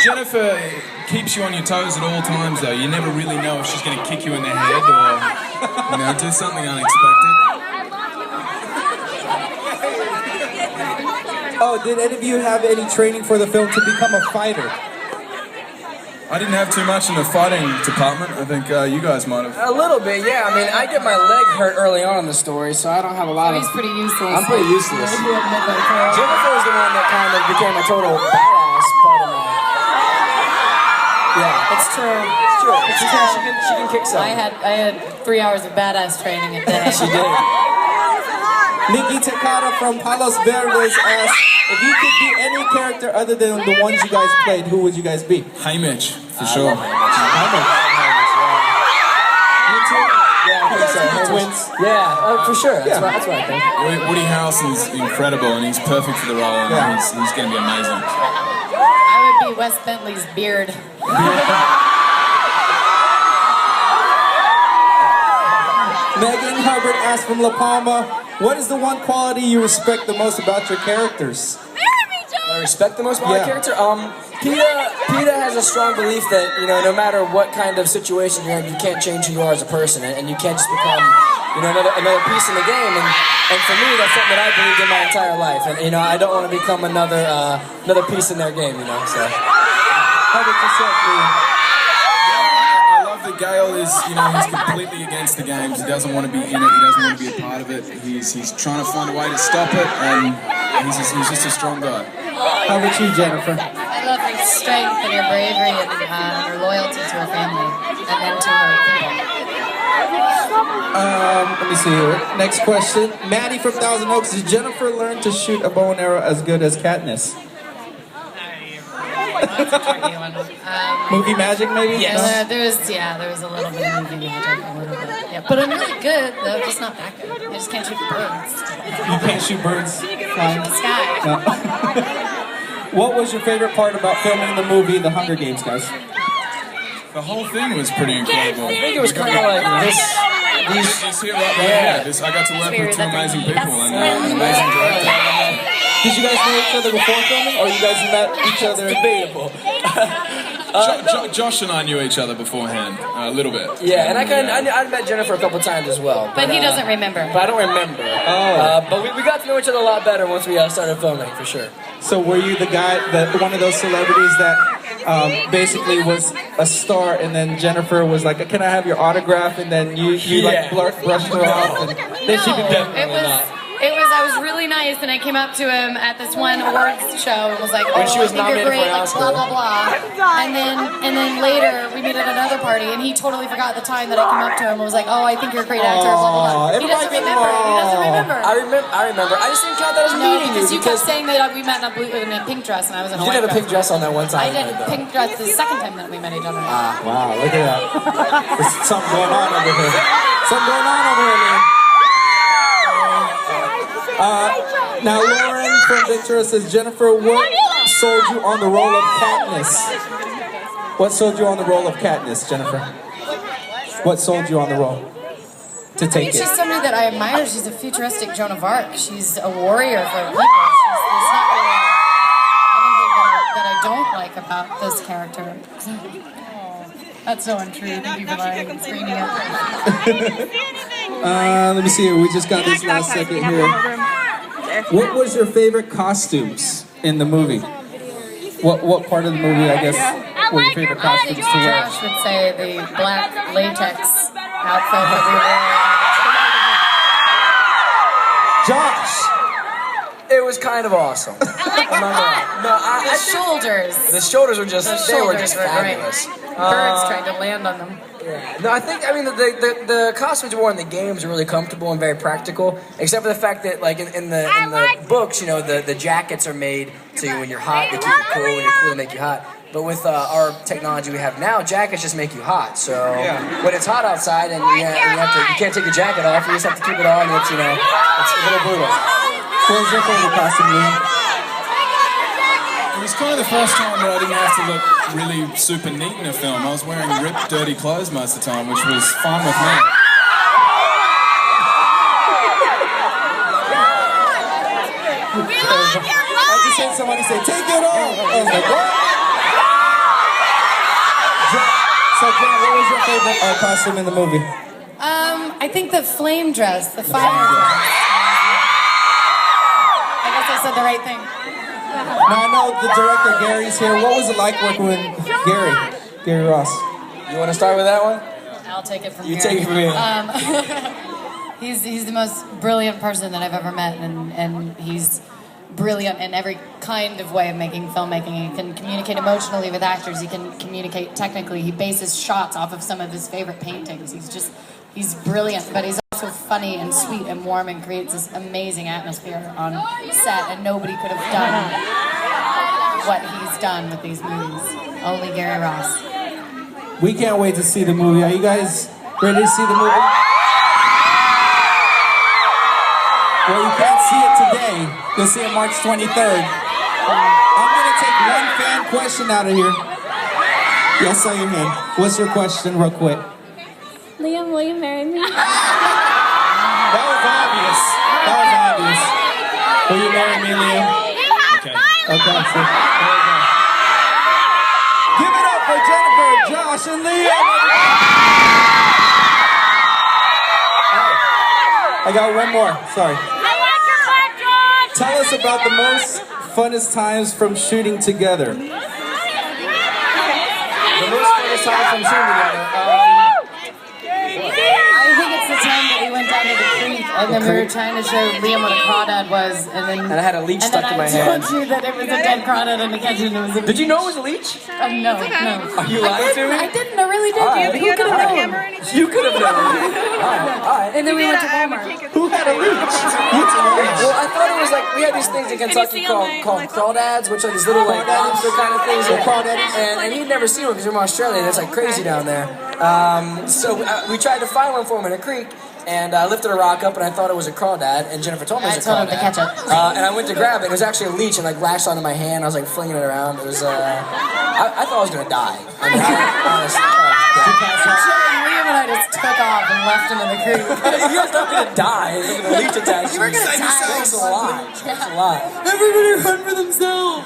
Jennifer keeps you on your toes at all times, though. You never really know if she's going to kick you in the head or, do something unexpected. Oh, did any of you have any training for the film to become a fighter? I didn't have too much in the fighting department. I think you guys might have. A little bit, yeah. I mean, I get my leg hurt early on in the story, so I don't have a lot of... He's pretty useless. I'm pretty useless. Jennifer was the one that kind of became a total badass part of my... Yeah, it's true. It's true. She can kick some. I had 3 hours of badass training a day. She did. Nikki Takata from Palos Verdes asked, if you could be any character other than the ones you guys played, who would you guys be? Haymitch, for sure. Haymitch. You too? Yeah, I think so. Twins. Yeah, for sure. That's what I think. Woody Harrelson's incredible, and he's perfect for the role, and he's going to be amazing. I would be Wes Bentley's beard. Megan Hubbard asked from La Palma, what is the one quality you respect the most about your characters? I respect the most about my character. PETA has a strong belief that no matter what kind of situation you're in, you can't change who you are as a person, and you can't just become another piece in the game. And for me, that's something that I believed in my entire life. And I don't want to become another piece in their game. So. How about yourself, Liam? Gale is, he's completely against the games. He doesn't want to be in it. He doesn't want to be a part of it. He's trying to find a way to stop it, and he's just a strong guy. How about you, Jennifer? I love her strength and her bravery and her loyalty to her family and then to her people. Let me see here. Next question. Maddie from Thousand Oaks. Did Jennifer learn to shoot a bow and arrow as good as Katniss? That's a tricky one. Movie magic, maybe? Yes. There was a little bit of movie magic, a little bit. Yeah, but I'm really good, though, just not that good. I just can't shoot birds. You can't shoot birds flying? In the sky. No. What was your favorite part about filming the movie The Hunger Games, guys? The whole thing was pretty incredible. I think it was kind of like this. These here right here. I got to work with two amazing people and an amazing director. Did you guys know each other before filming, or you guys met each other? Debatable. Josh and I knew each other beforehand, a little bit. Yeah, and I met Jennifer a couple times as well. But he doesn't remember. But I don't remember. But we got to know each other a lot better once we started filming, for sure. So were you the guy, one of those celebrities that basically was a star, and then Jennifer was like, can I have your autograph? And then you like brushed her off, and then she became... I was really nice, and I came up to him at this one awards show and was like, oh, she was I think you're great, like, Oscar. blah, blah, blah. And then later, we met at another party, and he totally forgot the time that I came up to him and was like, oh, I think you're a great actor, blah, blah, blah. He doesn't remember. I remember. I just didn't count that as meeting you. Because you kept saying that we met in a pink dress, and I was in a white dress. You did have a pink dress on that one time. I did a pink dress the second time that we met each other. Wow, look at that. There's something going on over here. Man. Now Lauren from Ventura says, Jennifer, what sold you on the role of Katniss? What sold you on the role of Katniss, Jennifer? What sold you on the role to take it? She's somebody that I admire. She's a futuristic Joan of Arc. She's a warrior for her people. There's not really anything that I don't like about this character. That's so untrue. Thank you for lying and screaming at me. Let me see here. We just got this last second here. What was your favorite costumes in the movie? What part of the movie, I guess, were your favorite costumes to wear? Josh would say the black latex outfit that we wore. Josh! It was kind of awesome. The shoulders were just fabulous. Birds trying to land on them. Yeah. No, the costumes we wore in the games are really comfortable and very practical, except for the fact that, like, in the books, the jackets are made to, when you're hot, they keep you cool, when you're cool, they make you hot. But with our technology we have now, jackets just make you hot. So when it's hot outside and you can't take your jacket off, you just have to keep it on. It's a little brutal. What was your favorite costume, Liam? It was kind of the first time that I didn't have to look really super neat in a film. I was wearing ripped, dirty clothes most of the time, which was fine with me. I just heard somebody say, take it off! I was like, what? costume in the movie? I think the flame dress, the fire dress. I guess I said the right thing. Now I know the director Gary's here. What was it like working with Gary Ross? You want to start with that one? I'll take it from You here. take it from here. He's the most brilliant person that I've ever met, and he's brilliant in every kind of way of making filmmaking. He can communicate emotionally with actors. He can communicate technically. He bases shots off of some of his favorite paintings. He's brilliant, but he's also funny and sweet and warm and creates this amazing atmosphere on set, and nobody could have done what he's done with these movies. Only Gary Ross. We can't wait to see the movie. Are you guys ready to see the movie? Well, you can't see it today. You'll see it March 23rd. I'm going to take one fan question out of here. Yes, I am in. What's your question, real quick? Liam, will you marry me? That was obvious. Will you marry me, Liam? Okay, so there we go. Give it up for Jennifer, Josh, and Liam. I got one more. Sorry. Tell us about the most funnest times from shooting together. The most funnest time from shooting together. I think it's the time that we went down to the creek, and then we were trying to show Liam what a crawdad was, and then I had a leech stuck in my hand. I told you that it was a dead crawdad in the kitchen. It was a Did you know it was a leech? No. Are you lying to me? I didn't. I really did. Who could have known? You could have known. And then we went to Walmart. Who had a leech? Well, I thought it was like, we had these things in Kentucky called crawdads, which are these little like lobster kind of things. And he'd never seen one because we're from Australia, and it's like crazy down there. So we tried to find one for him in a creek, and I lifted a rock up, and I thought it was a crawdad, and Jennifer told me it was a I told crawdad. him to catch it. And I went to grab it, and it was actually a leech, and like latched onto my hand. I was like flinging it around. It was, I thought I was gonna die. I mean, honestly, Liam and I just took off and left him in the creek. You're not gonna die. You're gonna leech attached. You were gonna die. Thanks a lot. Thanks a lot. Everybody run for themselves.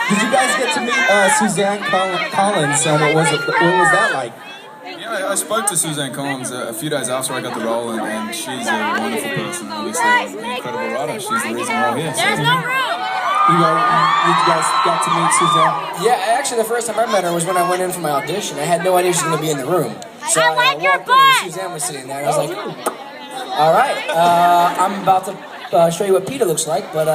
Did you guys get to meet Suzanne Collins? What was that like? Yeah, I spoke to Suzanne Collins a few days after I got the role, and she's a wonderful person. Obviously, an incredible writer. She's the reason we're all here. There's no room. You guys got to meet Suzanne? Yeah, actually, the first time I met her was when I went in for my audition. I had no idea she was going to be in the room. So I like your walked in and Suzanne was sitting there, and I was like, all right, I'm about to show you what Peter looks like, but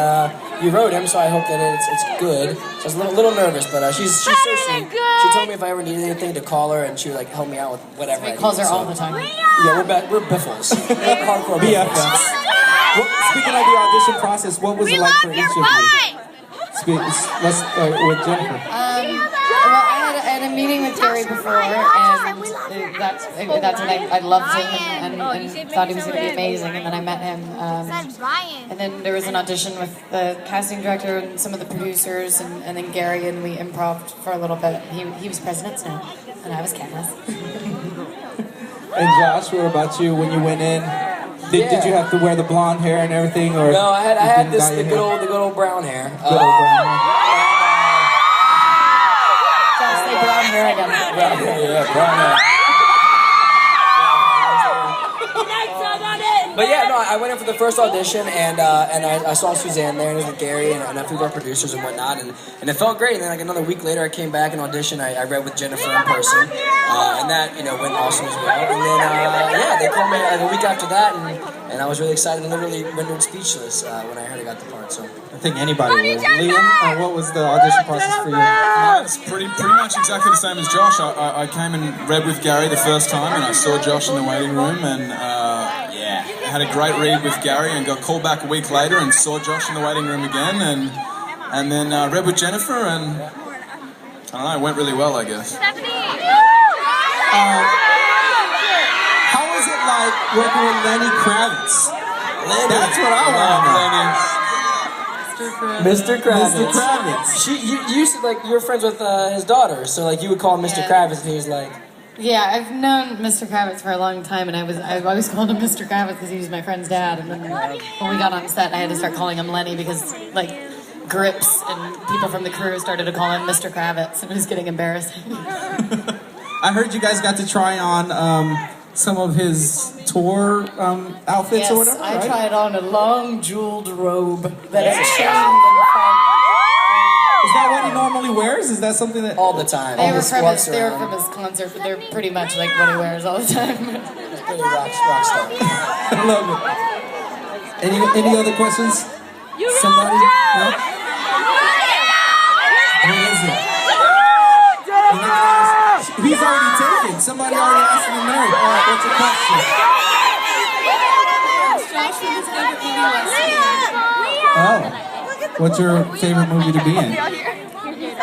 you wrote him, so I hope that it's good. So I was a little nervous, but she's so sweet. She told me if I ever needed anything to call her, and she would like help me out with whatever. He calls her all the time. Yeah, we're biffles. We're hardcore biffles. Speaking of the audition process, what was it like for each of you? Let's start with Jennifer. Well, I had a meeting with Gary before, and that's when I loved him and thought he was going to be amazing, and then I met him. And then there was an audition with the casting director and some of the producers, and then Gary, and we improv'd for a little bit. He was President Snow, and I was Katniss. And Josh, what about you when you went in? Did you have to wear the blonde hair and everything, or No, I had the good old brown hair. Good old brown hair. Josh, say brown hair again. Brown hair, yeah, brown hair. But yeah, no, I went in for the first audition, and I saw Suzanne there, and it was with Gary and a few of our producers and whatnot, and it felt great. And then like another week later, I came back and auditioned. I read with Jennifer in person, and that went awesome as well. And then yeah, they called me a week after that, and I was really excited and literally rendered speechless when I heard I got the part. So I think anybody would. Liam, what was the audition process for you? It's pretty much exactly the same as Josh. I came and read with Gary the first time, and I saw Josh in the waiting room, and I had a great read with Gary, and got called back a week later and saw Josh in the waiting room again, and then read with Jennifer, and I don't know, it went really well, I guess. How was it like working with Lenny Kravitz? That's what I want to know. Mr. Kravitz. Mr. Kravitz. You used to like, you were friends with his daughter, so like you would call him Mr. Kravitz, and he was like. Yeah, I've known Mr. Kravitz for a long time, and I've always called him Mr. Kravitz because he was my friend's dad. And then when we got on set, I had to start calling him Lenny because, like, grips, and people from the crew started to call him Mr. Kravitz, and it was getting embarrassing. I heard you guys got to try on some of his tour outfits or whatever, I right? tried on a long jeweled robe that is chained in the front. Is that what he normally wears? Is that something that... All the time. They All were the from his, squats they were around. from his concert, but they're pretty much like what he wears all the time. He's pretty rock star. I love it. Any other questions? Somebody? No? Who is it? He's already taken. Somebody already asked him a nerd. All right, what's your question? Oh. What's your favorite movie to be in?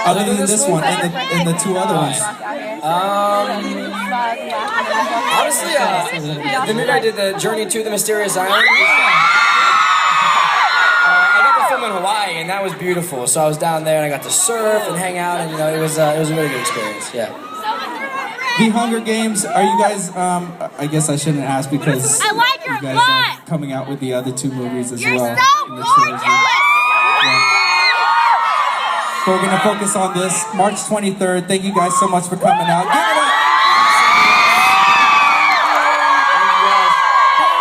Other than this one and the two other ones. Honestly, the movie I did, The Journey to the Mysterious Island. I got to film in Hawaii, and that was beautiful. So I was down there, and I got to surf and hang out, and it was a really good experience. Yeah. The Hunger Games, are you guys, I guess I shouldn't ask because I like your you guys butt. are coming out with the other two movies as You're well. so in the trilogy. gorgeous. So we're going to focus on this March 23rd. Thank you guys so much for coming out. Give it up!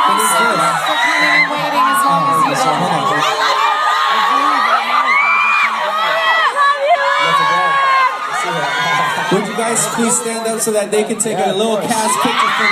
What is this? For coming and waiting as long as you Hold did. on. Would you guys please stand up so that they can take a little cast picture for